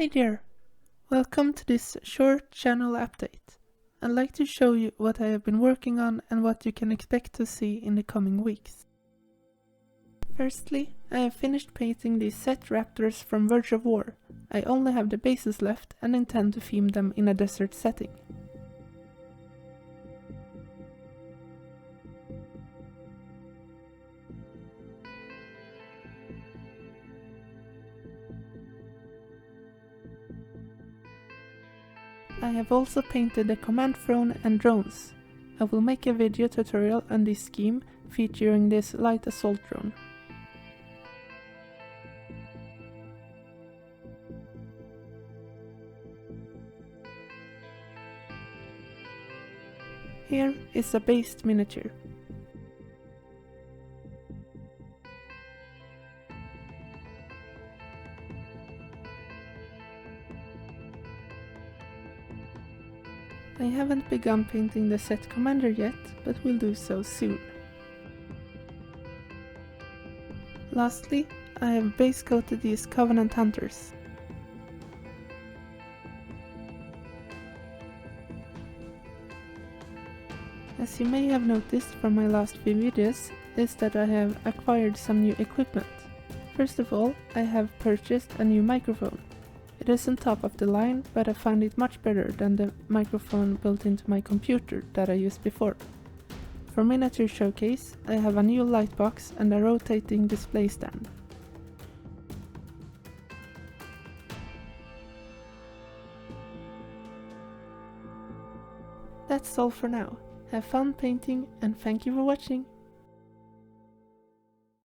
Hi there! Welcome to this short channel update. I'd like to show you what I have been working on and what you can expect to see in the coming weeks. Firstly, I have finished painting these set raptors from Verge of War. I only have the bases left and intend to theme them in a desert setting. I have also painted the command throne and drones. I will make a video tutorial on this scheme featuring this light assault drone. Here is a based miniature. I haven't begun painting the set commander yet, but will do so soon. Lastly, I have base coated these Covenant Hunters. As you may have noticed from my last few videos, is that I have acquired some new equipment. First of all, I have purchased a new microphone. It isn't top of the line, but I find it much better than the microphone built into my computer that I used before. For miniature showcase, I have a new light box and a rotating display stand. That's all for now. Have fun painting and thank you for watching!